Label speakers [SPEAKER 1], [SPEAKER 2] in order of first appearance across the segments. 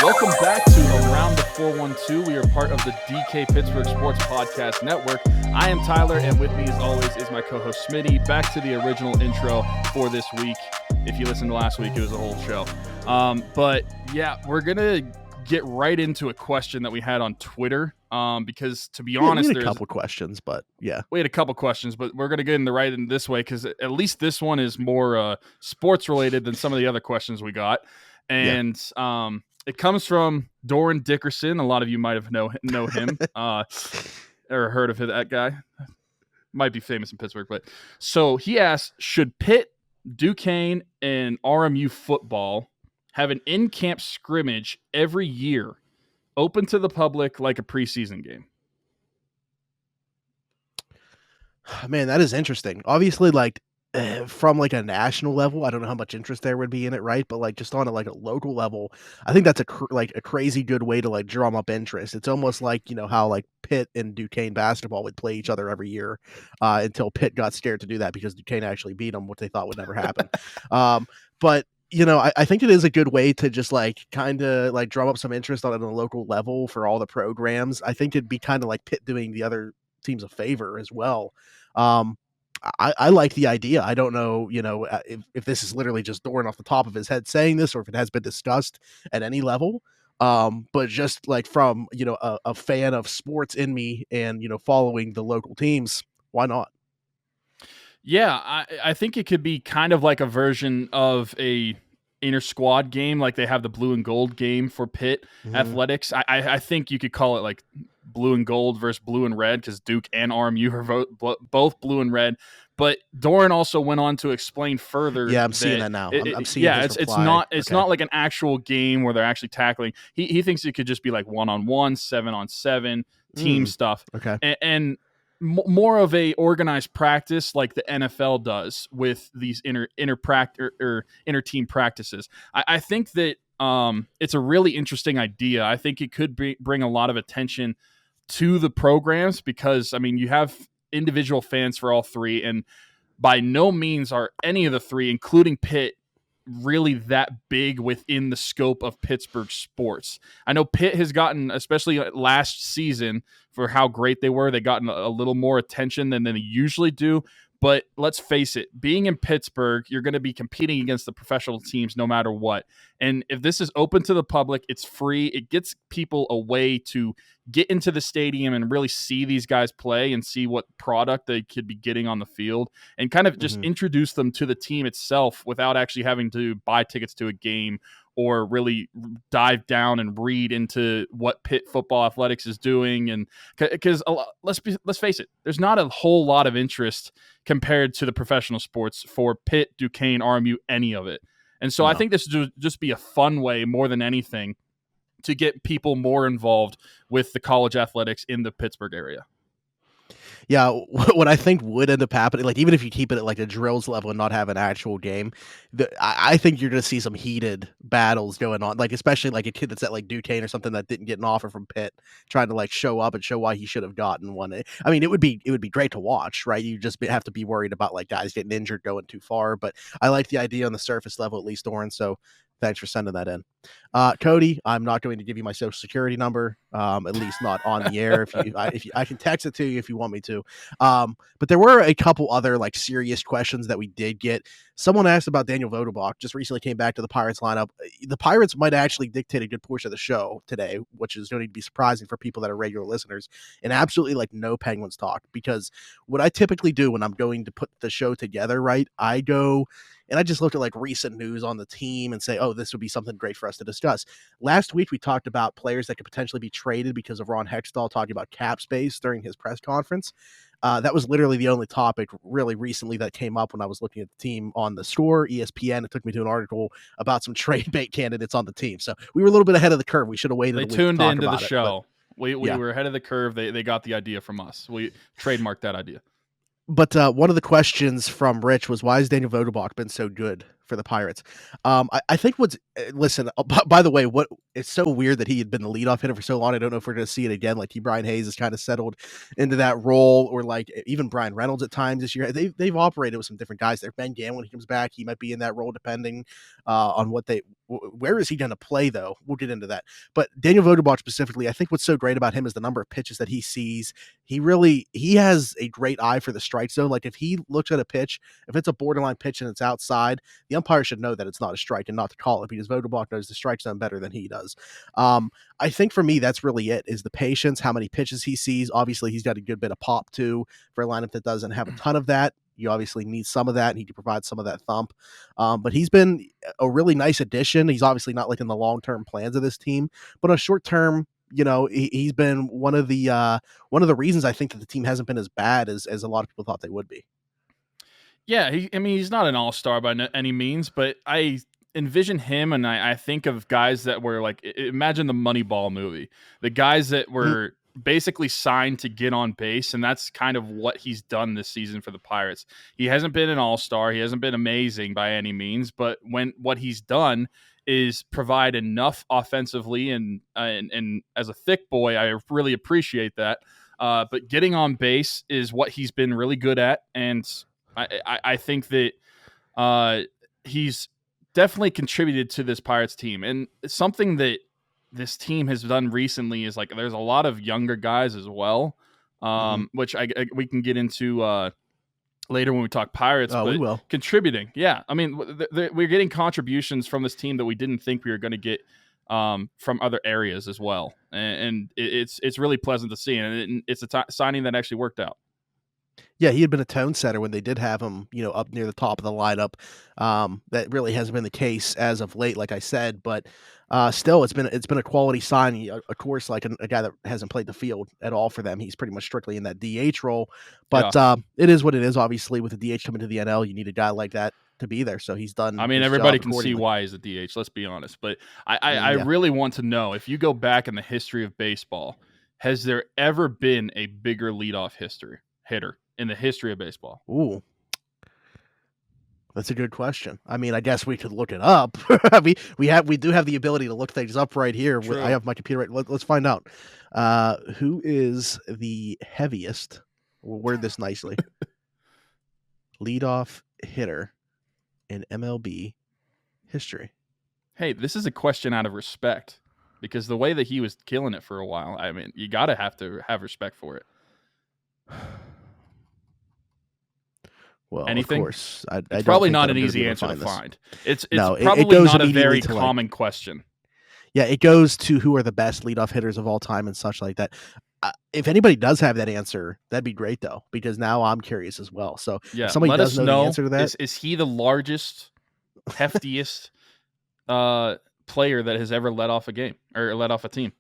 [SPEAKER 1] Welcome back to Around the 412. We are part of the DK Pittsburgh Sports Podcast Network. I am Tyler, and with me, as always, is my co-host Smitty. Back to the original intro for this week. If you listened to last week, it was a whole show. But yeah, we're gonna get right into a question that we had on Twitter. Because to be honest,
[SPEAKER 2] we had a couple questions, but yeah,
[SPEAKER 1] we had a couple questions, but we're gonna get in the right in this way because at least this one is more sports related than some of the other questions we got, and it comes from Doran Dickerson. A lot of you might have know him or heard of that guy. Might be famous in Pittsburgh, but so he asked, should Pitt, Duquesne, and RMU football have an in-camp scrimmage every year, open to the public like a preseason game?
[SPEAKER 2] Man, that is interesting. Obviously, from like a national level, I don't know how much interest there would be in it, right? But like just on a local level, I think that's a crazy good way to like drum up interest. It's almost like, you know, how like Pitt and Duquesne basketball would play each other every year until Pitt got scared to do that because Duquesne actually beat them, what they thought would never happen. But you know, I think it is a good way to just like kind of like drum up some interest on a local level for all the programs. I think it'd be kind of like Pitt doing the other teams a favor as well. I like the idea. I don't know, you know, if this is literally just Doran off the top of his head saying this or if it has been discussed at any level. But just like from, you know, a fan of sports in me and, you know, following the local teams, why not?
[SPEAKER 1] Yeah, I think it could be kind of like a version of a inter squad game, like they have the blue and gold game for Pitt athletics. I think you could call it like blue and gold versus blue and red because Duke and RMU are both blue and red. But Doran also went on to explain further.
[SPEAKER 2] Yeah, I'm seeing that now. I'm seeing.
[SPEAKER 1] Yeah, it's not like an actual game where they're actually tackling. He thinks it could just be like 1-on-1, 7-on-7 team stuff.
[SPEAKER 2] Okay,
[SPEAKER 1] and more of a organized practice like the NFL does with these inter team practices. I think that it's a really interesting idea. I think it could bring a lot of attention to the programs because, I mean, you have individual fans for all three, and by no means are any of the three, including Pitt, really that big within the scope of Pittsburgh sports. I know Pitt has gotten, especially last season, for how great they were, they gotten a little more attention than they usually do. But let's face it, being in Pittsburgh, you're going to be competing against the professional teams no matter what. And if this is open to the public, it's free. It gets people a way to get into the stadium and really see these guys play and see what product they could be getting on the field and kind of just introduce them to the team itself without actually having to buy tickets to a game or really dive down and read into what Pitt football athletics is doing. And because let's face it, there's not a whole lot of interest compared to the professional sports for Pitt, Duquesne, RMU, any of it. And so I think this would just be a fun way more than anything to get people more involved with the college athletics in the Pittsburgh area.
[SPEAKER 2] Yeah, what I think would end up happening, like even if you keep it at like a drills level and not have an actual game, I think you're going to see some heated battles going on, like especially like a kid that's at like Duquesne or something that didn't get an offer from Pitt, trying to like show up and show why he should have gotten one. I mean, it would be great to watch, right? You just have to be worried about like guys getting injured going too far, but I like the idea on the surface level at least, Doran. So thanks for sending that in. Cody, I'm not going to give you my social security number, at least not on the air. If I can text it to you if you want me to. But there were a couple other like serious questions that we did get. Someone asked about Daniel Vogelbach, just recently came back to the Pirates lineup. The Pirates might actually dictate a good portion of the show today, which is going to be surprising for people that are regular listeners, and absolutely like no Penguins talk, because what I typically do when I'm going to put the show together, right, I go and I just look at like recent news on the team and say, oh, this would be something great for us to discuss. Last week, we talked about players that could potentially be traded because of Ron Hextall talking about cap space during his press conference. That was literally the only topic really recently that came up when I was looking at the team on the Score, ESPN. It took me to an article about some trade bait candidates on the team. So we were a little bit ahead of the curve. We should have waited.
[SPEAKER 1] They tuned into the show. We were ahead of the curve. They got the idea from us. We trademarked that idea.
[SPEAKER 2] But one of the questions from Rich was, why has Daniel Vogelbach been so good for the Pirates. I think listen, by the way, what it's so weird that he had been the leadoff hitter for so long. I don't know if we're going to see it again. Like Brian Hayes has kind of settled into that role, or like even Bryan Reynolds at times this year. They've operated with some different guys there. Ben Gam, when he comes back, he might be in that role depending on where is he going to play though. We'll get into that. But Daniel Vogelbach specifically, I think what's so great about him is the number of pitches that he sees. He has a great eye for the strike zone. Like if he looks at a pitch, if it's a borderline pitch and it's outside, the umpire should know that it's not a strike and not to call it, because Vogelbach knows the strike zone better than he does. I think for me, that's really it, is the patience, how many pitches he sees. Obviously, he's got a good bit of pop too for a lineup that doesn't have a ton of that. You obviously need some of that, and he can provide some of that thump. But he's been a really nice addition. He's obviously not like in the long-term plans of this team, but on short-term, he's been one of the reasons I think that the team hasn't been as bad as a lot of people thought they would be.
[SPEAKER 1] Yeah, he's not an all-star by any means, but I envision him, and I think of guys that were like, imagine the Moneyball movie, the guys that were basically signed to get on base, and that's kind of what he's done this season for the Pirates. He hasn't been an all-star, he hasn't been amazing by any means, but what he's done is provide enough offensively, and as a thick boy, I really appreciate that. But getting on base is what he's been really good at, and I think that he's definitely contributed to this Pirates team. And something that this team has done recently is like there's a lot of younger guys as well, which we can get into later when we talk Pirates.
[SPEAKER 2] Oh,
[SPEAKER 1] but
[SPEAKER 2] we will.
[SPEAKER 1] Contributing. Yeah. I mean, we're getting contributions from this team that we didn't think we were going to get from other areas as well. And it's really pleasant to see. And it's a signing that actually worked out.
[SPEAKER 2] Yeah, he had been a tone setter when they did have him, up near the top of the lineup. That really hasn't been the case as of late, like I said. But still, it's been a quality sign. Of course, like a guy that hasn't played the field at all for them. He's pretty much strictly in that DH role. But it is what it is. Obviously, with the DH coming to the NL, you need a guy like that to be there. So he's done.
[SPEAKER 1] I mean, everybody can see why he's a DH. Let's be honest. But I really want to know, if you go back in the history of baseball, has there ever been a bigger leadoff hitter in the history of baseball?
[SPEAKER 2] Ooh, that's a good question. I mean, I guess we could look it up. we do have the ability to look things up right here.
[SPEAKER 1] True.
[SPEAKER 2] I have my computer right. Let's find out. Who is the heaviest? We'll word this nicely. Leadoff hitter in MLB history.
[SPEAKER 1] Hey, this is a question out of respect, because the way that he was killing it for a while, I mean, you got to have respect for it.
[SPEAKER 2] Well,
[SPEAKER 1] anything?
[SPEAKER 2] Of course.
[SPEAKER 1] It's probably not an easy answer to find. It's probably not a very common question.
[SPEAKER 2] Yeah, it goes to who are the best leadoff hitters of all time and such like that. If anybody does have that answer, that'd be great, though, because now I'm curious as well. So if somebody does know the answer to that.
[SPEAKER 1] Is he the largest, heftiest player that has ever let off a game or let off a team?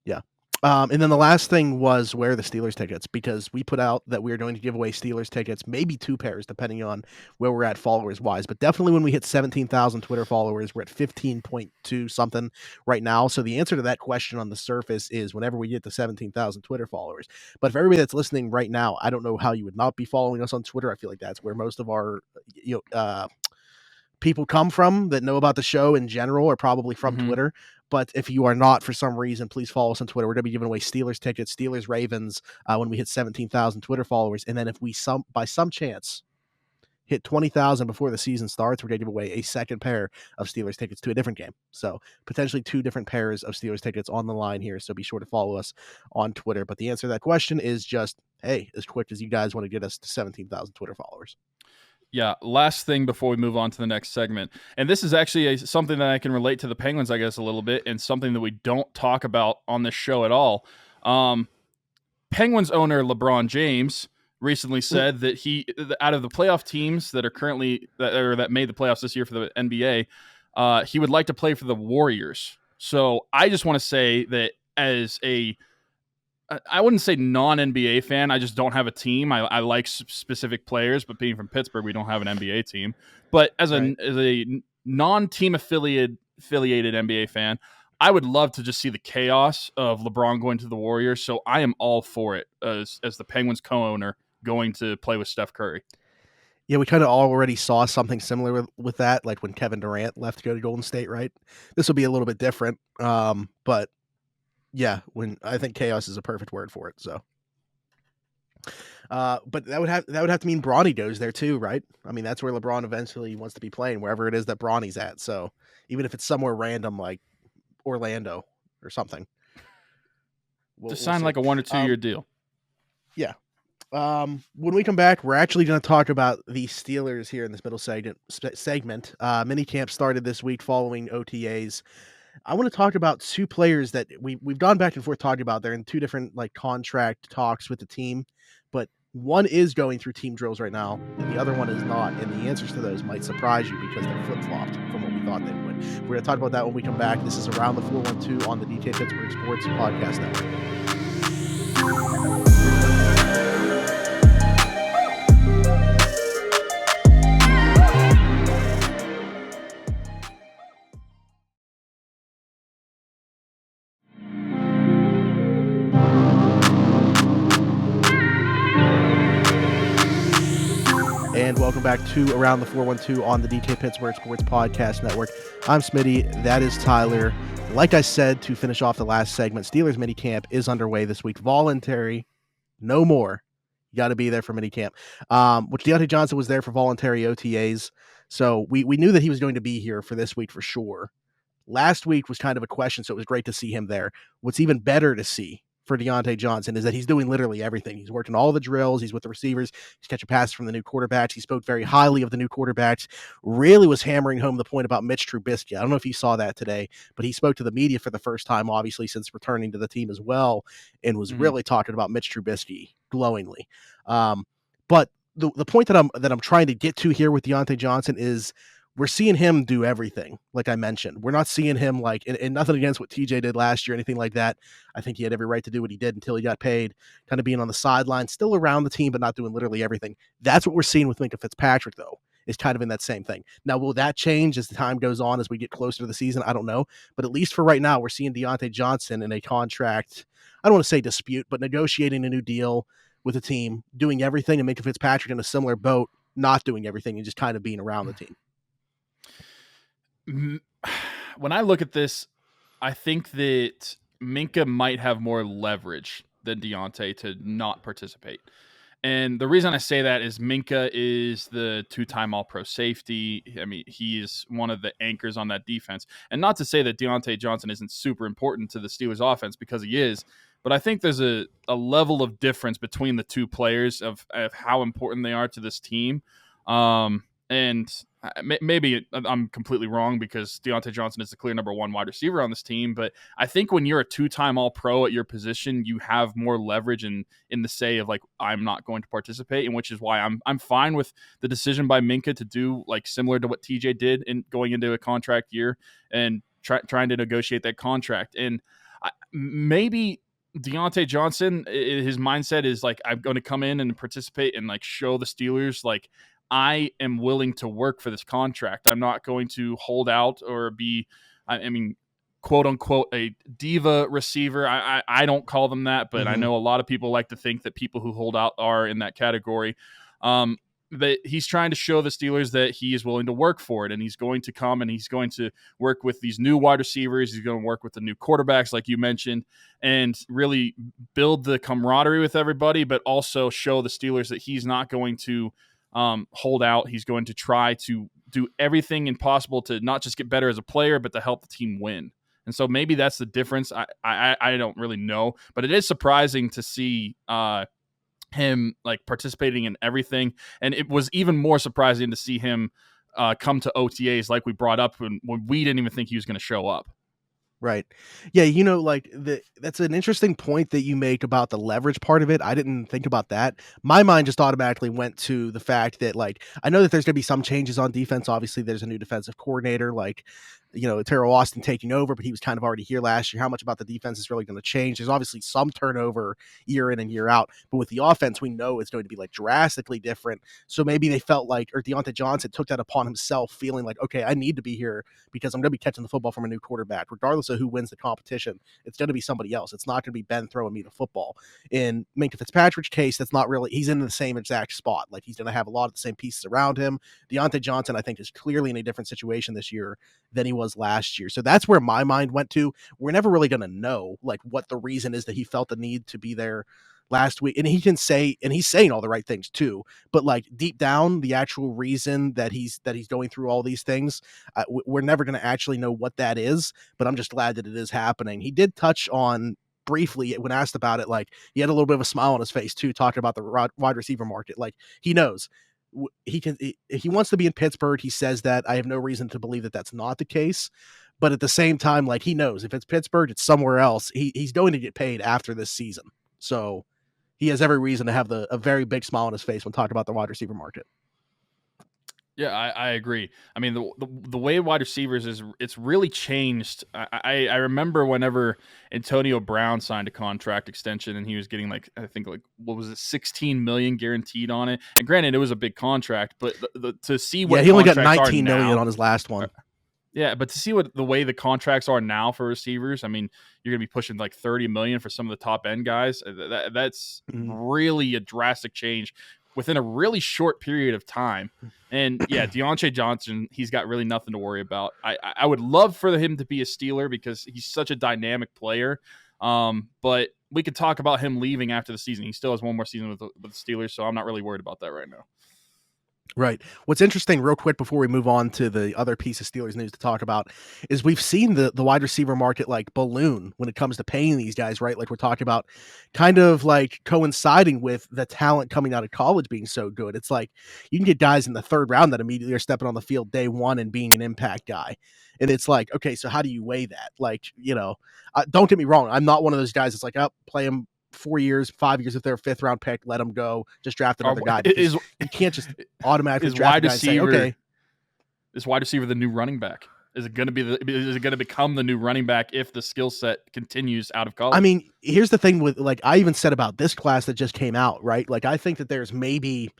[SPEAKER 2] Yeah. And then the last thing was where are the Steelers tickets, because we put out that we were going to give away Steelers tickets, maybe 2 pairs, depending on where we're at followers wise. But definitely when we hit 17,000 Twitter followers, we're at 15.2 something right now. So the answer to that question on the surface is whenever we get to 17,000 Twitter followers. But for everybody that's listening right now, I don't know how you would not be following us on Twitter. I feel like that's where most of our people come from that know about the show in general, are probably from Twitter. But if you are not, for some reason, please follow us on Twitter. We're going to be giving away Steelers tickets, Steelers Ravens, when we hit 17,000 Twitter followers. And then if we by some chance hit 20,000 before the season starts, we're going to give away a second pair of Steelers tickets to a different game. So potentially 2 different pairs of Steelers tickets on the line here. So be sure to follow us on Twitter. But the answer to that question is just, hey, as quick as you guys want to get us to 17,000 Twitter followers.
[SPEAKER 1] Yeah, last thing before we move on to the next segment. And this is actually something that I can relate to the Penguins, I guess, a little bit, and something that we don't talk about on this show at all. Penguins owner LeBron James recently said that out of the playoff teams that are currently that made the playoffs this year for the NBA, he would like to play for the Warriors. So I just want to say that as I wouldn't say non-NBA fan. I just don't have a team. I like specific players, but being from Pittsburgh, we don't have an NBA team. But as a non-team affiliated NBA fan, I would love to just see the chaos of LeBron going to the Warriors. So I am all for it as the Penguins co-owner going to play with Steph Curry.
[SPEAKER 2] Yeah, we kind of already saw something similar with that, like when Kevin Durant left to go to Golden State, right? This will be a little bit different, but yeah, when I think chaos is a perfect word for it. So, but that would have to mean Bronny goes there too, right? I mean, that's where LeBron eventually wants to be playing, wherever it is that Bronny's at. So, even if it's somewhere random like Orlando or something, we'll
[SPEAKER 1] Just
[SPEAKER 2] we'll
[SPEAKER 1] sign
[SPEAKER 2] see.
[SPEAKER 1] like a 1 or 2 year deal.
[SPEAKER 2] Yeah. When we come back, we're actually going to talk about the Steelers here in this middle segment. Minicamp started this week following OTAs. I want to talk about two players that we've gone back and forth talking about. They're in two different like contract talks with the team, but one is going through team drills right now, and the other one is not. And the answers to those might surprise you because they're flip flopped from what we thought they would. We're going to talk about that when we come back. This is Around the 412 on the DK Pittsburgh Sports Podcast Network. And welcome back to Around the 412 on the DK Pittsburgh Sports Podcast Network. I'm Smitty. That is Tyler. Like I said to finish off the last segment, Steelers minicamp is underway this week. Voluntary, no more. You got to be there for minicamp. Which Deonte Johnson was there for voluntary OTAs. So we knew that he was going to be here for this week for sure. Last week was kind of a question, so it was great to see him there. What's even better to see for Deonte Johnson is that he's doing literally everything. He's working all the drills. He's with the receivers. He's catching passes from the new quarterbacks. He spoke very highly of the new quarterbacks. Really was hammering home the point about Mitch Trubisky. I don't know if you saw that today, but he spoke to the media for the first time, obviously, since returning to the team as well, and was really talking about Mitch Trubisky glowingly. But the point that I'm trying to get to here with Deonte Johnson is we're seeing him do everything, like I mentioned. We're not seeing him like, and nothing against what TJ did last year, anything like that. I think he had every right to do what he did until he got paid, kind of being on the sideline, still around the team, but not doing literally everything. That's what we're seeing with Minkah Fitzpatrick, though, is kind of in that same thing. Now, will that change as the time goes on, as we get closer to the season? I don't know. But at least for right now, we're seeing Deonte Johnson in a contract, I don't want to say dispute, but negotiating a new deal with the team, doing everything, and Minkah Fitzpatrick in a similar boat, not doing everything and just kind of being around the team.
[SPEAKER 1] When I look at this, I think that Minkah might have more leverage than Deonte to not participate. And the reason I say that is Minkah is the 2-time All-Pro safety. I mean, he is one of the anchors on that defense. And not to say that Deonte Johnson isn't super important to the Steelers offense, because he is, but I think there's a level of difference between the two players of how important they are to this team. And maybe I'm completely wrong, because Deonte Johnson is the clear number one wide receiver on this team. But I think when you're a 2-time All-Pro at your position, you have more leverage in the say of like, I'm not going to participate, and which is why I'm fine with the decision by Minkah to do like similar to what TJ did in going into a contract year and trying to negotiate that contract. And maybe Deonte Johnson, his mindset is like, I'm going to come in and participate and like show the Steelers like, I am willing to work for this contract. I'm not going to hold out or be, I mean, quote unquote, a diva receiver. I don't call them that, but I know a lot of people like to think that people who hold out are in that category. But he's trying to show the Steelers that he is willing to work for it, and he's going to come and he's going to work with these new wide receivers. He's going to work with the new quarterbacks, like you mentioned, and really build the camaraderie with everybody, but also show the Steelers that he's not going to hold out. He's going to try to do everything impossible to not just get better as a player, but to help the team win. And so maybe that's the difference. I don't really know, but it is surprising to see him like participating in everything. And it was even more surprising to see him come to OTAs like we brought up when we didn't even think he was going to show up.
[SPEAKER 2] Right. Yeah, like that's an interesting point that you make about the leverage part of it. I didn't think about that. My mind just automatically went to the fact that like I know that there's going to be some changes on defense. Obviously, there's a new defensive coordinator. Like Terrell Austin taking over, but he was kind of already here last year. How much about the defense is really going to change? There's obviously some turnover year in and year out, but with the offense, we know it's going to be like drastically different. So maybe they felt like, or Deonte Johnson took that upon himself, feeling like, okay, I need to be here because I'm going to be catching the football from a new quarterback. Regardless of who wins the competition, it's going to be somebody else. It's not going to be Ben throwing me the football. In Minkah Fitzpatrick's case, that's not really, he's in the same exact spot. Like, he's going to have a lot of the same pieces around him. Deonte Johnson, I think, is clearly in a different situation this year than he was last year. So that's where my mind went to. We're never really going to know like what the reason is that he felt the need to be there last week. And he can say, and he's saying all the right things too, but like deep down, the actual reason that he's going through all these things, we're never going to actually know what that is, but I'm just glad that it is happening. He did touch on briefly when asked about it, like he had a little bit of a smile on his face too, talking about the wide receiver market. Like he knows he wants to be in Pittsburgh. He says that. I have no reason to believe that that's not the case. But at the same time, like he knows if it's Pittsburgh, it's somewhere else. He's going to get paid after this season. So he has every reason to have a very big smile on his face when talking about the wide receiver market.
[SPEAKER 1] Yeah, I agree. I mean, the way wide receivers it's really changed. I remember whenever Antonio Brown signed a contract extension and he was getting like, I think like, what was it, 16 million guaranteed on it. And granted, it was a big contract, but to see what
[SPEAKER 2] he only got 19 million on his last one.
[SPEAKER 1] Yeah, but to see what the way the contracts are now for receivers, I mean, you're going to be pushing like 30 million for some of the top end guys. That's really a drastic change within a really short period of time. And yeah, Deonte Johnson, he's got really nothing to worry about. I would love for him to be a Steeler because he's such a dynamic player. But we could talk about him leaving after the season. He still has one more season with the Steelers, so I'm not really worried about that right now.
[SPEAKER 2] Right. What's interesting, real quick, before we move on to the other piece of Steelers news to talk about, is we've seen the wide receiver market like balloon when it comes to paying these guys, right? Like we're talking about kind of like coinciding with the talent coming out of college being so good. It's like you can get guys in the third round that immediately are stepping on the field day one and being an impact guy. And it's like, okay, so how do you weigh that? Like, don't get me wrong. I'm not one of those guys that's like, play him 4 years, 5 years if they're a fifth round pick, let them go, just draft another guy. You can't just automatically draft a guy and say, okay.
[SPEAKER 1] Is wide receiver the new running back? Is it going to become the new running back if the skill set continues out of college?
[SPEAKER 2] I mean, here's the thing with, like, I even said about this class that just came out, right? Like, I think that there's maybe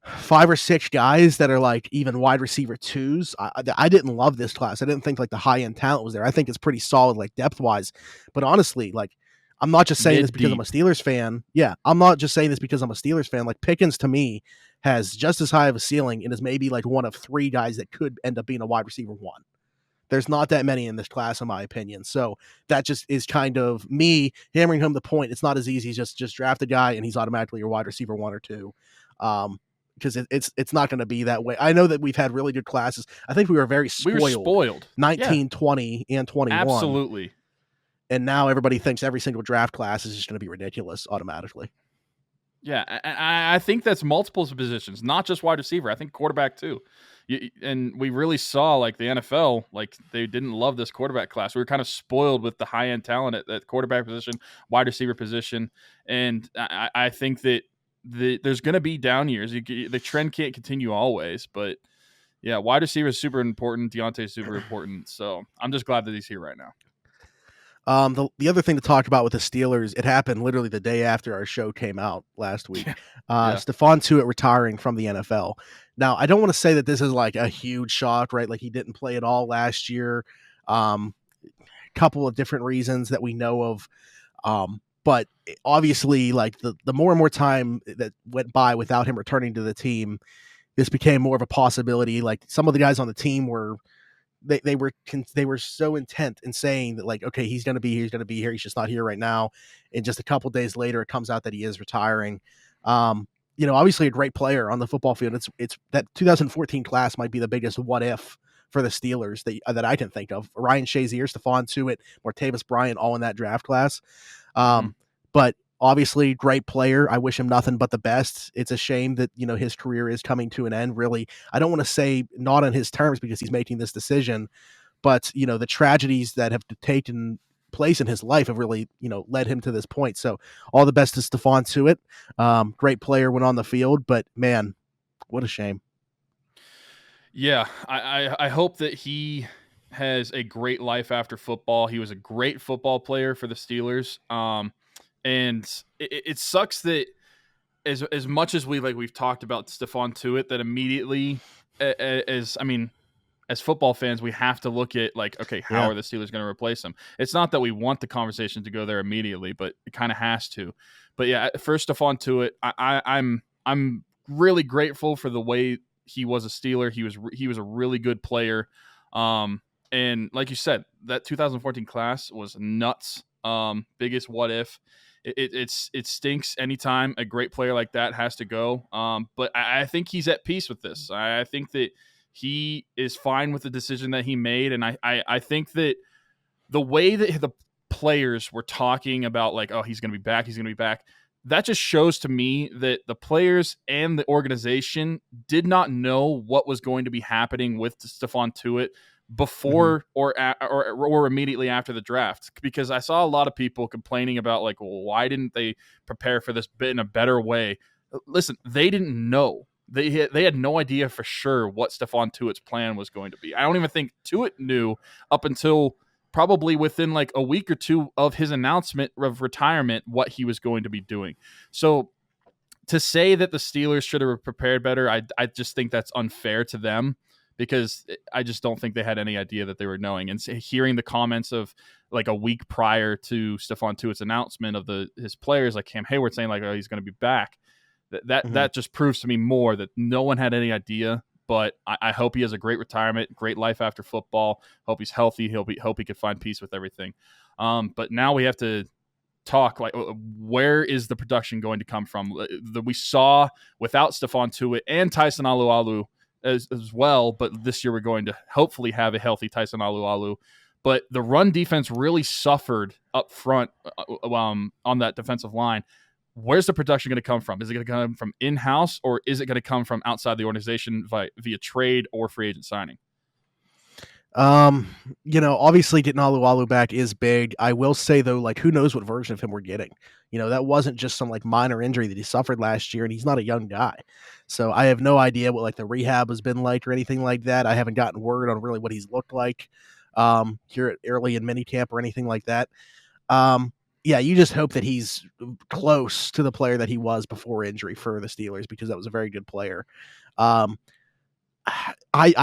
[SPEAKER 2] 5 or 6 guys that are like even wide receiver 2s. I didn't love this class. I didn't think like the high end talent was there. I think it's pretty solid, like depth wise, but honestly, like, I'm not just saying this because I'm a Steelers fan. Yeah, I'm not just saying this because I'm a Steelers fan. Like Pickens to me has just as high of a ceiling and is maybe like one of 3 guys that could end up being a wide receiver 1. There's not that many in this class, in my opinion. So that just is kind of me hammering home the point. It's not as easy as just draft a guy and he's automatically your wide receiver 1 or 2. Because it's not going to be that way. I know that we've had really good classes. I think we were very spoiled. We were spoiled. 19, yeah. 20, and 21.
[SPEAKER 1] Absolutely.
[SPEAKER 2] And now everybody thinks every single draft class is just going to be ridiculous automatically.
[SPEAKER 1] Yeah, I think that's multiple positions, not just wide receiver. I think quarterback too. And we really saw like the NFL, like they didn't love this quarterback class. We were kind of spoiled with the high end talent at that quarterback position, wide receiver position. And I think that there's going to be down years. The trend can't continue always, but yeah, wide receiver is super important. Deonte is super important. So I'm just glad that he's here right now.
[SPEAKER 2] The other thing to talk about with the Steelers, it happened literally the day after our show came out last week. Stephon Tuitt retiring from the NFL. Now, I don't want to say that this is like a huge shock, right? Like he didn't play at all last year. Couple of different reasons that we know of. But obviously, like the more and more time that went by without him returning to the team, this became more of a possibility. Like some of the guys on the team were. They were so intent in saying that like, okay, he's going to be here. He's just not here right now. And just a couple days later, it comes out that he is retiring. Obviously a great player on the football field. It's that 2014 class might be the biggest what if for the Steelers that I can think of. Ryan Shazier, Stephon Tuitt, Martavis Bryant, all in that draft class. But obviously great player. I wish him nothing but the best. It's a shame that, his career is coming to an end, really. I don't want to say not on his terms because he's making this decision, but, the tragedies that have taken place in his life have really, led him to this point. So all the best to Stephon Tuitt. Great player when on the field, but man, what a shame.
[SPEAKER 1] Yeah. I hope that he has a great life after football. He was a great football player for the Steelers. And it sucks that as much as we've talked about Stephon Tuitt, that immediately as football fans, we have to look at like, okay, how
[SPEAKER 2] Yeah.
[SPEAKER 1] are the Steelers going to replace him? It's not that we want the conversation to go there immediately, but it kind of has to. But yeah, first Stephon Tuitt, I'm really grateful for the way he was a Steeler. He was a really good player. And like you said, that 2014 class was nuts. Biggest what if. It stinks anytime a great player like that has to go. But I think he's at peace with this. I think that he is fine with the decision that he made. And I think that the way that the players were talking about like, oh, he's going to be back, that just shows to me that the players and the organization did not know what was going to be happening with Stephon Tuitt before or immediately after the draft, because I saw a lot of people complaining about like, well, why didn't they prepare for this bit in a better way? Listen, they didn't know. They had no idea for sure what Stephon Tuitt's plan was going to be. I don't even think Tuitt knew up until probably within like a week or two of his announcement of retirement what he was going to be doing. So to say that the Steelers should have prepared better, I just think that's unfair to them, because I just don't think they had any idea that they were knowing. And hearing the comments of like a week prior to Stephon Tuitt's announcement of his players like Cam Hayward saying like, oh, he's going to be back, that just proves to me more that no one had any idea. But I hope he has a great retirement, great life after football. Hope he's healthy. Hope he could find peace with everything. But now we have to talk like, where is the production going to come from? We saw without Stephon Tuitt and Tyson Alualu as well, but this year we're going to hopefully have a healthy Tyson Alualu. But the run defense really suffered up front on that defensive line. Where's the production going to come from? Is it going to come from in-house, or is it going to come from outside the organization via trade or free agent signing?
[SPEAKER 2] Obviously getting Alualu back is big. I will say though, like, who knows what version of him we're getting? That wasn't just some like minor injury that he suffered last year, and he's not a young guy. So I have no idea what like the rehab has been like or anything like that. I haven't gotten word on really what he's looked like here early in minicamp or anything like that. Yeah, you just hope that he's close to the player that he was before injury for the Steelers, because that was a very good player. I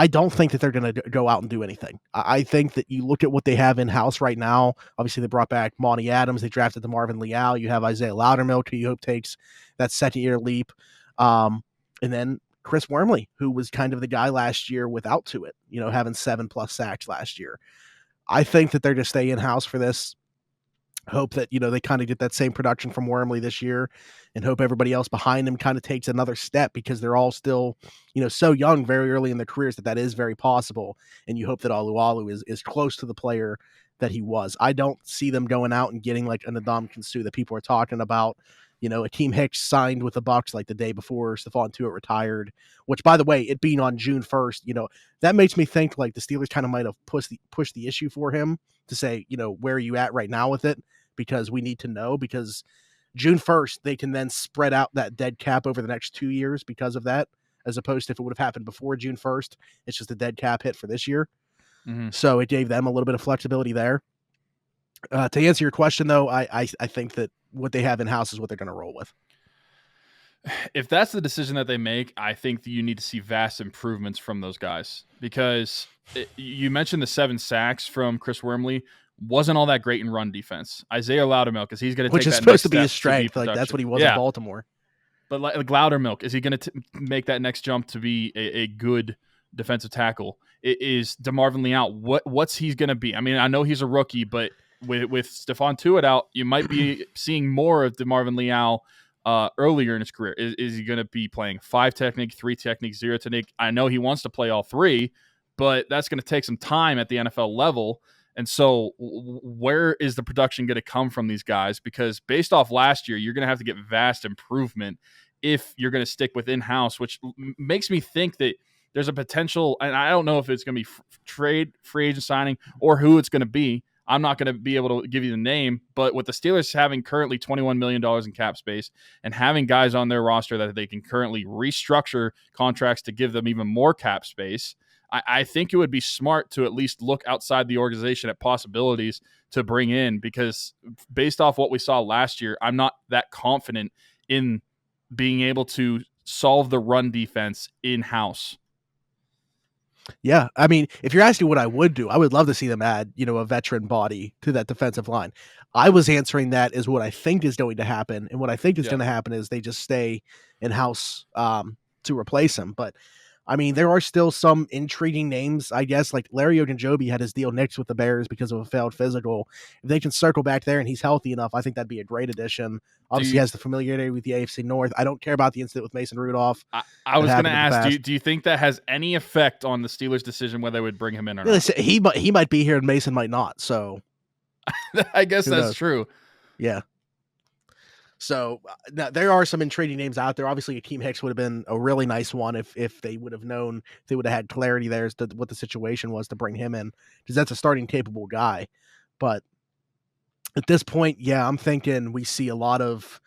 [SPEAKER 2] don't think that they're going to go out and do anything. I think that you look at what they have in-house right now. Obviously, they brought back Monty Adams. They drafted the Marvin Leal. You have Isaiah Loudermilk, who you hope takes that second-year leap. And then Chris Wormley, who was kind of the guy last year without Tuitt, having 7+ sacks last year. I think that they're going to stay in-house for this. Hope that, they kind of get that same production from Wormley this year, and hope everybody else behind him kind of takes another step, because they're all still, so young very early in their careers that is very possible. And you hope that Alualu is close to the player that he was. I don't see them going out and getting like an Ndamukong Suh that people are talking about. Akeem Hicks signed with the Bucs like the day before Stephon Tuitt retired, which, by the way, it being on June 1st, that makes me think like the Steelers kind of might have pushed the issue for him to say, where are you at right now with it? Because we need to know, because June 1st, they can then spread out that dead cap over the next 2 years because of that, as opposed to if it would have happened before June 1st, it's just a dead cap hit for this year. Mm-hmm. So it gave them a little bit of flexibility there. To answer your question, though, I think that what they have in-house is what they're going to roll with.
[SPEAKER 1] If that's the decision that they make, I think that you need to see vast improvements from those guys, because you mentioned the 7 sacks from Chris Wormley. Wasn't all that great in run defense. Isaiah Loudermilk, is he's going to take
[SPEAKER 2] which is
[SPEAKER 1] that
[SPEAKER 2] supposed
[SPEAKER 1] next
[SPEAKER 2] to be his
[SPEAKER 1] step
[SPEAKER 2] strength. Like that's what he was in Baltimore.
[SPEAKER 1] But like Loudermilk, is he going to make that next jump to be a good defensive tackle? It is DeMarvin Leal. What's he's going to be? I mean, I know he's a rookie, but with Stephon Tuitt out, you might be seeing more of DeMarvin Leal earlier in his career. Is he going to be playing 5 technique, 3 technique, 0 technique? I know he wants to play all 3, but that's going to take some time at the NFL level. And so where is the production going to come from these guys? Because based off last year, you're going to have to get vast improvement if you're going to stick with in-house, which makes me think that there's a potential, and I don't know if it's going to be trade, free agent signing, or who it's going to be. I'm not going to be able to give you the name, but with the Steelers having currently $21 million in cap space and having guys on their roster that they can currently restructure contracts to give them even more cap space, I think it would be smart to at least look outside the organization at possibilities to bring in, because based off what we saw last year, I'm not that confident in being able to solve the run defense in-house.
[SPEAKER 2] Yeah, I mean, if you're asking what I would do, I would love to see them add, a veteran body to that defensive line. I was answering that as what I think is going to happen, and what I think is going to happen is they just stay in-house to replace him. But I mean, there are still some intriguing names, I guess, like Larry Ogunjobi had his deal nixed with the Bears because of a failed physical. If they can circle back there and he's healthy enough, I think that'd be a great addition. Obviously, he has the familiarity with the AFC North. I don't care about the incident with Mason Rudolph.
[SPEAKER 1] I was going to ask, do you think that has any effect on the Steelers' decision whether they would bring him in or not?
[SPEAKER 2] He might be here and Mason might not. So
[SPEAKER 1] I guess that's true.
[SPEAKER 2] Yeah. So now, there are some intriguing names out there. Obviously, Akeem Hicks would have been a really nice one if they would have known, if they would have had clarity there as to what the situation was to bring him in, because that's a starting capable guy. But at this point, yeah, I'm thinking we see a lot of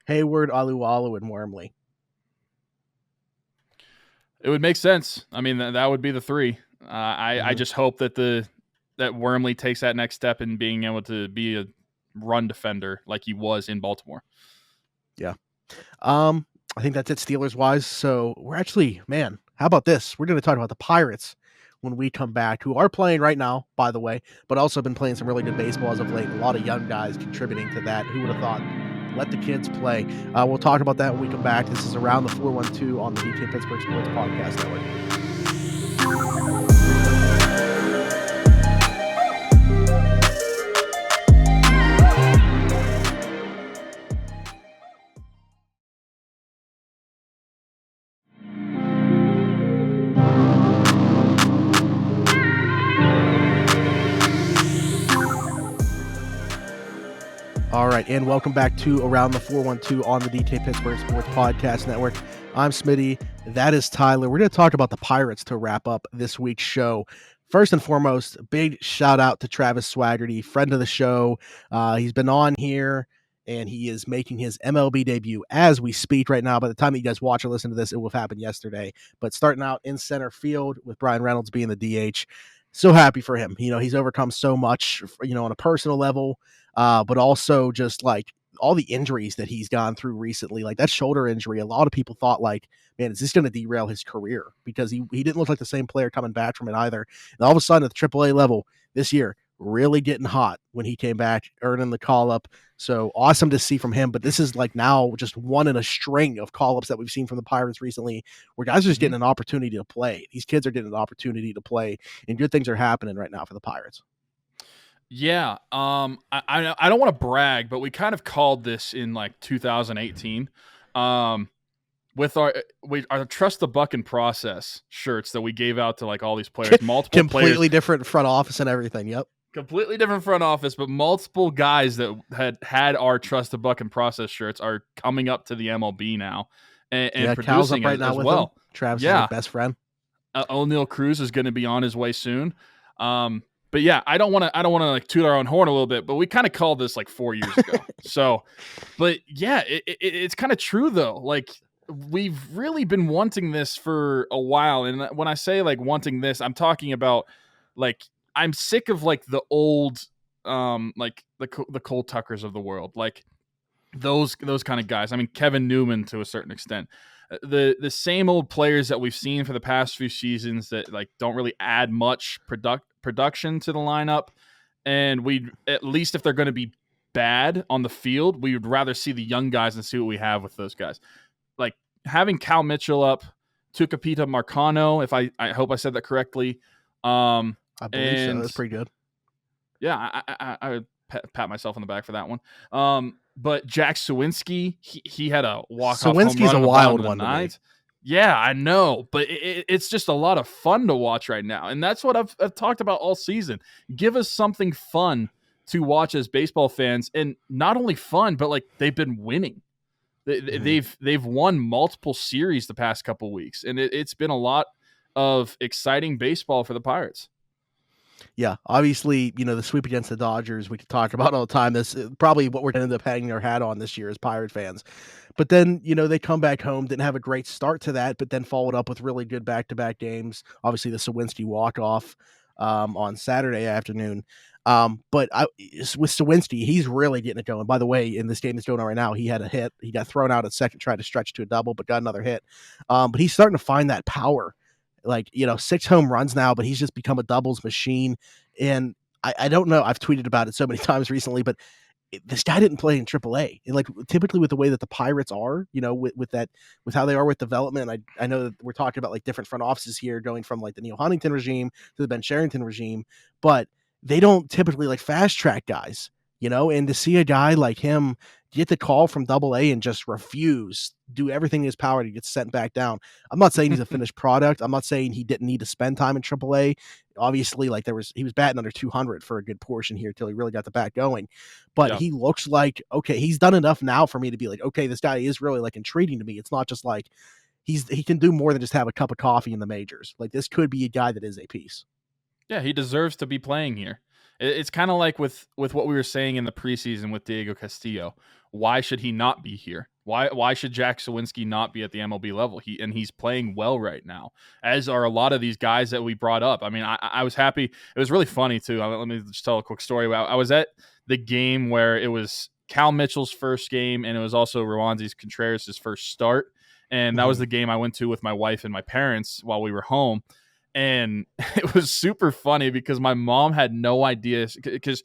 [SPEAKER 2] Hayward, Alualu, and Wormley.
[SPEAKER 1] It would make sense. I mean, that would be the three. I just hope that Wormley takes that next step in being able to be a run defender like he was in Baltimore.
[SPEAKER 2] Yeah. I think that's it Steelers wise. So we're actually, man, how about this? We're going to talk about the Pirates when we come back, who are playing right now, by the way, but also been playing some really good baseball as of late. A lot of young guys contributing to that. Who would have thought? Let the kids play. We'll talk about that when we come back. This is Around the 412 on the DK Pittsburgh Sports Podcast Network. All right, and welcome back to Around the 412 on the DK Pittsburgh Sports Podcast Network. I'm Smitty. That is Tyler. We're going to talk about the Pirates to wrap up this week's show. First and foremost, big shout out to Travis Swaggerty, friend of the show. He's been on here, and he is making his MLB debut as we speak right now. By the time that you guys watch or listen to this, it will have happened yesterday. But starting out in center field with Bryan Reynolds being the DH. So happy for him. He's overcome so much, on a personal level, but also just like all the injuries that he's gone through recently, like that shoulder injury. A lot of people thought like, man, is this going to derail his career? Because he didn't look like the same player coming back from it either. And all of a sudden at the AAA level this year, really getting hot when he came back, earning the call-up. So awesome to see from him. But this is like now just one in a string of call-ups that we've seen from the Pirates recently, where guys are just getting an opportunity to play. These kids are getting an opportunity to play, and good things are happening right now for the Pirates.
[SPEAKER 1] Yeah. I don't want to brag, but we kind of called this in like 2018. With our Trust the Bucking Process shirts that we gave out to like all these players, multiple
[SPEAKER 2] completely
[SPEAKER 1] players,
[SPEAKER 2] different front office and everything. Yep.
[SPEAKER 1] Completely different front office, but multiple guys that had our Trust the Bucking Process shirts are coming up to the MLB now and producing
[SPEAKER 2] right now
[SPEAKER 1] as
[SPEAKER 2] with
[SPEAKER 1] well.
[SPEAKER 2] Him. Travis is his best friend.
[SPEAKER 1] O'Neal Cruz is going to be on his way soon. But yeah, I don't want to like toot our own horn a little bit, but we kind of called this like 4 years ago. So, but yeah, it's kind of true though. Like we've really been wanting this for a while. And when I say like wanting this, I'm talking about like, I'm sick of like the old, like the Cole Tuckers of the world, like those kind of guys. I mean, Kevin Newman to a certain extent, the same old players that we've seen for the past few seasons that like don't really add much production to the lineup. And we, at least if they're going to be bad on the field, we would rather see the young guys and see what we have with those guys. Like having Cal Mitchell up, Tucapita Marcano, if I hope I said that correctly.
[SPEAKER 2] I believe so. That's pretty good.
[SPEAKER 1] Yeah, I would pat myself on the back for that one. But Jack Sawinski, he had a walk-off home run.
[SPEAKER 2] Sawinski's a wild one to me.
[SPEAKER 1] Yeah, I know, but it's just a lot of fun to watch right now, and that's what I've talked about all season. Give us something fun to watch as baseball fans, and not only fun, but like they've been winning. They've won multiple series the past couple weeks, and it's been a lot of exciting baseball for the Pirates.
[SPEAKER 2] Yeah, obviously, the sweep against the Dodgers we could talk about all the time. This probably what we're gonna end up hanging our hat on this year as Pirate fans. But then, they come back home, didn't have a great start to that, but then followed up with really good back-to-back games. Obviously, the Sawinski walk-off on Saturday afternoon. But with Sawinski, he's really getting it going. By the way, in this game that's going on right now, he had a hit. He got thrown out at second, tried to stretch to a double, but got another hit. But he's starting to find that power. Like, 6 home runs now, but he's just become a doubles machine. And I don't know. I've tweeted about it so many times recently, but this guy didn't play in AAA. And like typically with the way that the Pirates are, with how they are with development. I know that we're talking about like different front offices here, going from like the Neil Huntington regime to the Ben Sherrington regime, but they don't typically like fast track guys, and to see a guy like him get the call from AA and just refuse, do everything in his power to get sent back down. I'm not saying he's a finished product. I'm not saying he didn't need to spend time in AAA. Obviously, like he was batting under 200 for a good portion here till he really got the bat going. But
[SPEAKER 1] Yeah.
[SPEAKER 2] he looks like, okay, he's done enough now for me to be like, okay, this guy is really like intriguing to me. It's not just like he can do more than just have a cup of coffee in the majors. Like this could be a guy that is a piece.
[SPEAKER 1] Yeah, he deserves to be playing here. It's kind of like with what we were saying in the preseason with Diego Castillo. Why should he not be here? Why should Jack Sawinski not be at the MLB level? He's playing well right now, as are a lot of these guys that we brought up. I mean, I was happy. It was really funny too. Let me just tell a quick story. I was at the game where it was Cal Mitchell's first game, and it was also Roansy Contreras' first start. And that was the game I went to with my wife and my parents while we were home. And it was super funny because my mom had no idea, because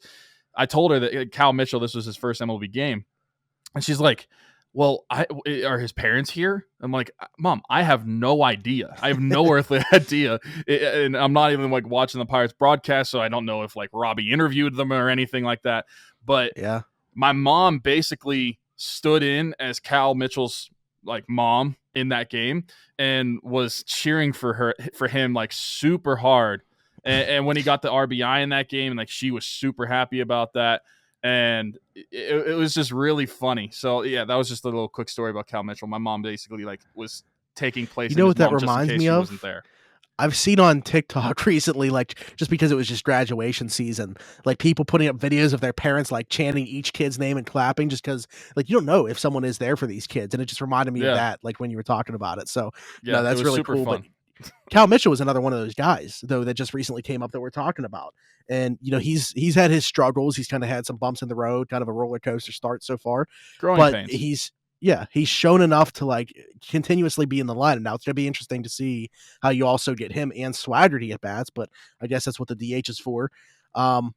[SPEAKER 1] I told her that Cal Mitchell, this was his first MLB game. And she's like, well, are his parents here? I'm like, Mom, I have no idea. I have no earthly idea. And I'm not even like watching the Pirates broadcast, so I don't know if like Robbie interviewed them or anything like that. But
[SPEAKER 2] yeah,
[SPEAKER 1] my mom basically stood in as Cal Mitchell's like mom in that game and was cheering for him like super hard. And when he got the RBI in that game, like she was super happy about that. And it was just really funny. So yeah, that was just a little quick story about Cal Mitchell. My mom basically like was taking place
[SPEAKER 2] you
[SPEAKER 1] in
[SPEAKER 2] know
[SPEAKER 1] his
[SPEAKER 2] what that
[SPEAKER 1] mom just in
[SPEAKER 2] reminds
[SPEAKER 1] case
[SPEAKER 2] me
[SPEAKER 1] she
[SPEAKER 2] of?
[SPEAKER 1] wasn't there.
[SPEAKER 2] I've seen on TikTok recently, like just because it was just graduation season, like people putting up videos of their parents like chanting each kid's name and clapping just because like you don't know if someone is there for these kids. And it just reminded me of
[SPEAKER 1] Yeah.
[SPEAKER 2] that, like when you were talking about it. So no,
[SPEAKER 1] Yeah. It
[SPEAKER 2] that's
[SPEAKER 1] was
[SPEAKER 2] really
[SPEAKER 1] super
[SPEAKER 2] cool. But
[SPEAKER 1] fun.
[SPEAKER 2] Cal Mitchell was another one of those guys, though, that just recently came up that we're talking about. And he's had his struggles. He's kind of had some bumps in the road, kind of a roller coaster start so far.
[SPEAKER 1] Growing
[SPEAKER 2] But
[SPEAKER 1] pains.
[SPEAKER 2] he's shown enough to like continuously be in the line. And now it's gonna be interesting to see how you also get him and Swaggerty at bats. But I guess that's what the DH is for. But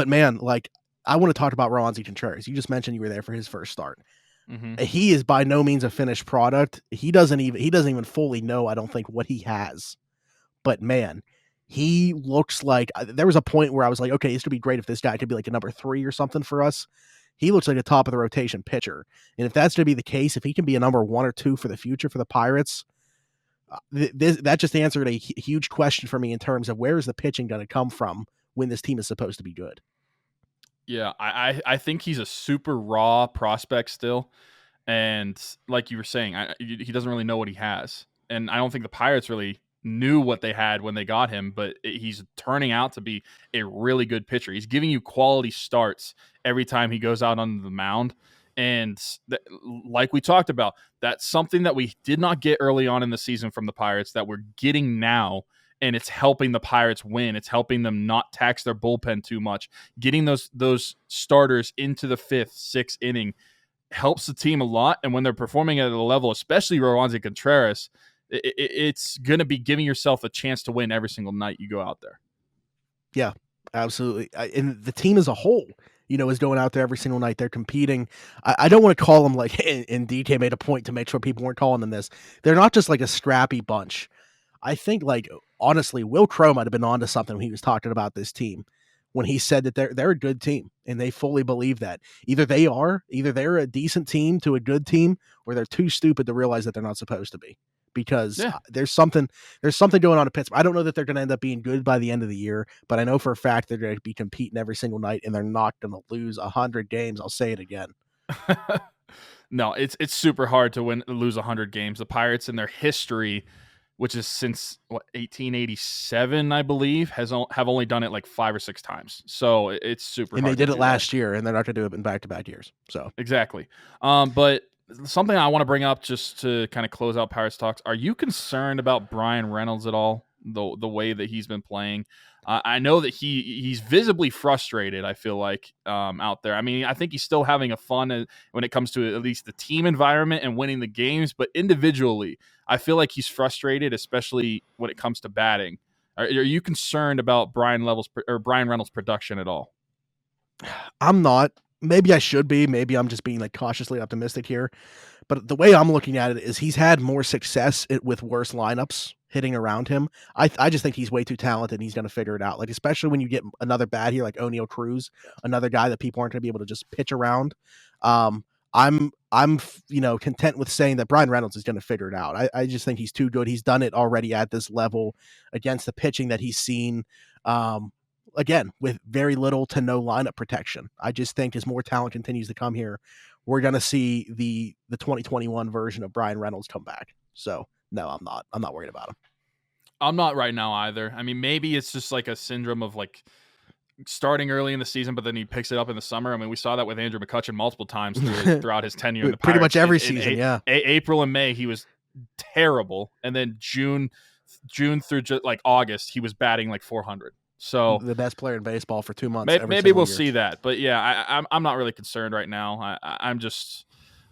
[SPEAKER 2] man, like I want to talk about Roansy Contreras. You just mentioned you were there for his first start.
[SPEAKER 1] Mm-hmm.
[SPEAKER 2] He is by no means a finished product. He doesn't even fully know, I don't think, what he has. But man, he looks like there was a point where I was like, okay, this would be great if this guy could be like a number 3 or something for us. He looks like a top of the rotation pitcher. And if that's going to be the case, if he can be a number 1 or 2 for the future for the Pirates, that just answered a huge question for me in terms of where is the pitching going to come from when this team is supposed to be good.
[SPEAKER 1] Yeah, I think he's a super raw prospect still. And like you were saying, he doesn't really know what he has. And I don't think the Pirates really knew what they had when they got him, but he's turning out to be a really good pitcher. He's giving you quality starts every time he goes out on the mound. And like we talked about, that's something that we did not get early on in the season from the Pirates that we're getting now. And it's helping the Pirates win. It's helping them not tax their bullpen too much. Getting those starters into the 5th, 6th inning helps the team a lot. And when they're performing at a level, especially Roansy Contreras, it's going to be giving yourself a chance to win every single night you go out there.
[SPEAKER 2] Yeah, absolutely. And the team as a whole, is going out there every single night. They're competing. I don't want to call them like, and DK made a point to make sure people weren't calling them this. They're not just like a scrappy bunch. I think, like, honestly, Will Crow might have been onto something when he was talking about this team when he said that they're a good team, and they fully believe that. Either they're a decent team to a good team, or they're too stupid to realize that they're not supposed to be. Because there's something going on in Pittsburgh. I don't know that they're going to end up being good by the end of the year, but I know for a fact they're going to be competing every single night, and they're not going to lose 100 games. I'll say it again.
[SPEAKER 1] No, it's super hard to lose 100 games. The Pirates in their history which is since 1887, I believe, have only done it like 5 or 6 times. So it's super.
[SPEAKER 2] And
[SPEAKER 1] hard
[SPEAKER 2] they did
[SPEAKER 1] to
[SPEAKER 2] it
[SPEAKER 1] do
[SPEAKER 2] last
[SPEAKER 1] that.
[SPEAKER 2] year, and they're not going to do it in back-to-back years. So
[SPEAKER 1] Exactly. But something I want to bring up just to kind of close out Pirates talks. Are you concerned about Bryan Reynolds at all? The way that he's been playing. I know that he's visibly frustrated, I feel like, out there. I mean, I think he's still having a fun when it comes to at least the team environment and winning the games, but individually, I feel like he's frustrated, especially when it comes to batting. Are you concerned about Bryan Reynolds' production at all?
[SPEAKER 2] I'm not. Maybe I should be. Maybe I'm just being like cautiously optimistic here. But the way I'm looking at it is he's had more success with worse lineups hitting around him. I just think he's way too talented and he's going to figure it out. Like, especially when you get another bat here like O'Neal Cruz, another guy that people aren't going to be able to just pitch around. I'm content with saying that Bryan Reynolds is going to figure it out. I just think he's too good. He's done it already at this level against the pitching that he's seen. Again, with very little to no lineup protection. I just think as more talent continues to come here, we're going to see the 2021 version of Bryan Reynolds come back. So no, I'm not. I'm not worried about him.
[SPEAKER 1] I'm not right now either. I mean, maybe it's just like a syndrome of like starting early in the season, but then he picks it up in the summer. I mean, we saw that with Andrew McCutchen multiple times throughout his tenure in the
[SPEAKER 2] Pretty
[SPEAKER 1] Pirates.
[SPEAKER 2] much every season, yeah.
[SPEAKER 1] April and May, he was terrible, and then June through like August, he was batting like 400. So
[SPEAKER 2] the best player in baseball for 2 months.
[SPEAKER 1] Maybe we'll see that, but yeah, I'm not really concerned right now. I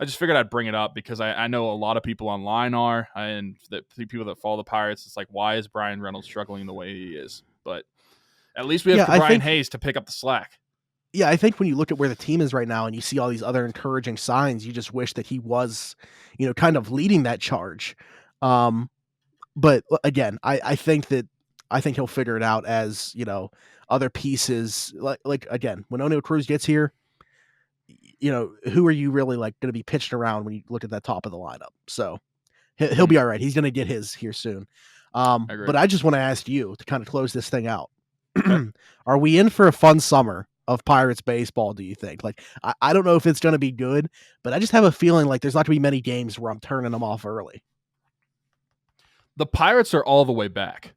[SPEAKER 1] just figured I'd bring it up because I know a lot of people online are, and the people that follow the Pirates. It's like, why is Bryan Reynolds struggling the way he is? But at least we have Brian Hayes to pick up the slack.
[SPEAKER 2] Yeah, I think when you look at where the team is right now and you see all these other encouraging signs, you just wish that he was, kind of leading that charge. But again, I think he'll figure it out as, other pieces like again, when O'Neal Cruz gets here, who are you really like going to be pitched around when you look at that top of the lineup? So he'll be all right. He's going to get his here soon. But I just want to ask you to kind of close this thing out. Okay. Are we in for a fun summer of Pirates baseball, do you think? Like, I don't know if it's going to be good, but I just have a feeling like there's not going to be many games where I'm turning them off early.
[SPEAKER 1] The Pirates are all the way back.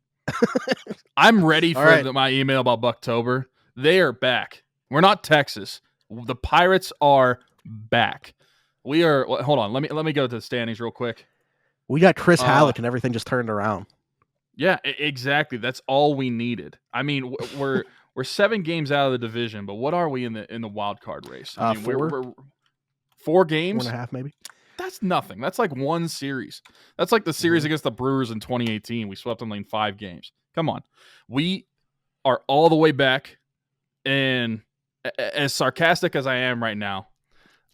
[SPEAKER 1] I'm ready for my email about Bucktober. They are back. We're not Texas. The Pirates are back. We are. Hold on. Let me go to the standings real quick.
[SPEAKER 2] We got Chris Halleck and everything just turned around.
[SPEAKER 1] Yeah, exactly. That's all we needed. I mean, we're 7 games out of the division, but what are we in the wild card race? I mean,
[SPEAKER 2] 4.
[SPEAKER 1] We're 4 games,
[SPEAKER 2] 4.5 maybe.
[SPEAKER 1] That's nothing. That's like one series. That's like the series against the Brewers in 2018. We swept them in 5 games. Come on, we are all the way back. And as sarcastic as I am right now,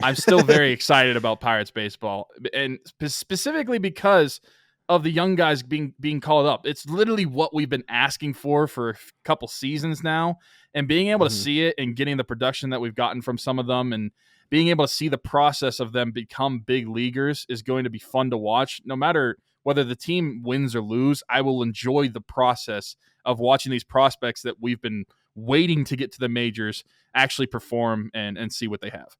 [SPEAKER 1] I'm still very excited about Pirates baseball, and specifically because of the young guys being called up. It's literally what we've been asking for a couple seasons now, and being able to see it and getting the production that we've gotten from some of them and being able to see the process of them become big leaguers is going to be fun to watch. No matter whether the team wins or lose, I will enjoy the process of watching these prospects that we've been waiting to get to the majors actually perform and see what they have.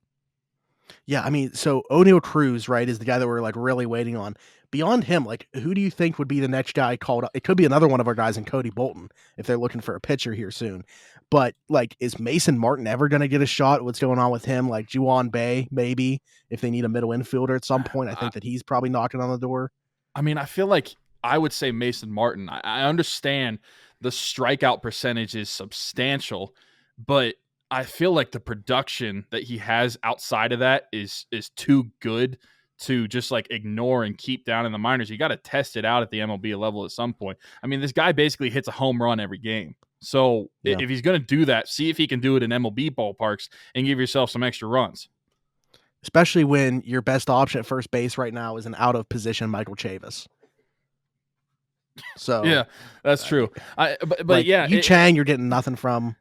[SPEAKER 2] Yeah, I mean, so O'Neal Cruz, right, is the guy that we're like really waiting on. Beyond him, like, who do you think would be the next guy called up? It could be another one of our guys in Cody Bolton if they're looking for a pitcher here soon. But like, is Mason Martin ever going to get a shot? What's going on with him? Like Juwan Bay, maybe if they need a middle infielder at some point. I think that he's probably knocking on the door.
[SPEAKER 1] I mean, I feel like I would say Mason Martin. I understand the strikeout percentage is substantial, but I feel like the production that he has outside of that is too good to just like ignore and keep down in the minors. You got to test it out at the MLB level at some point. I mean, this guy basically hits a home run every game. So if he's going to do that, see if he can do it in MLB ballparks and give yourself some extra runs.
[SPEAKER 2] Especially when your best option at first base right now is an out of position Michael Chavis. So
[SPEAKER 1] yeah, that's true. But
[SPEAKER 2] like,
[SPEAKER 1] yeah,
[SPEAKER 2] Chang, you're getting nothing from.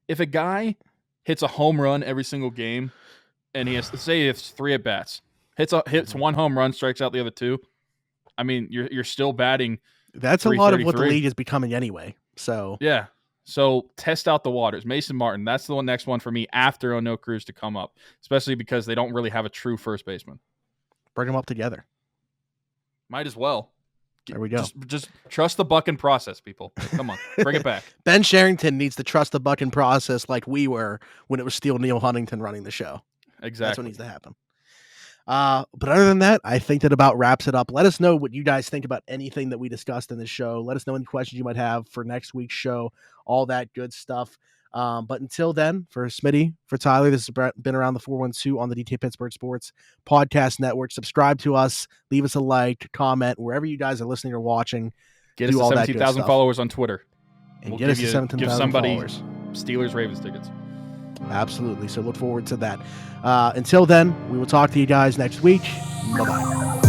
[SPEAKER 1] If a guy hits a home run every single game, and he has to say it's 3 at bats, hits 1 home run, strikes out the other 2. I mean, you're still batting.
[SPEAKER 2] That's a lot of what the league is becoming anyway. So
[SPEAKER 1] yeah. So test out the waters. Mason Martin, that's the next one for me after O'Neal Cruz to come up, especially because they don't really have a true first baseman.
[SPEAKER 2] Bring them up together.
[SPEAKER 1] Might as well.
[SPEAKER 2] There we go.
[SPEAKER 1] Just trust the Bucking process, people. Come on, bring it back.
[SPEAKER 2] Ben Sherrington needs to trust the Bucking process like we were when it was still Neil Huntington running the show.
[SPEAKER 1] Exactly.
[SPEAKER 2] That's what needs to happen. But other than that, I think that about wraps it up. Let us know what you guys think about anything that we discussed in this show. Let us know any questions you might have for next week's show, all that good stuff. But until then, for Smitty, for Tyler, this has been Around the 412 on the DT Pittsburgh Sports Podcast Network. Subscribe to us, leave us a like, comment, wherever you guys are listening or watching.
[SPEAKER 1] Get us to 17,000 followers on Twitter.
[SPEAKER 2] And we'll get us to 17,000 followers.
[SPEAKER 1] Steelers Ravens tickets.
[SPEAKER 2] Absolutely. So look forward to that. Until then, we will talk to you guys next week. Bye-bye.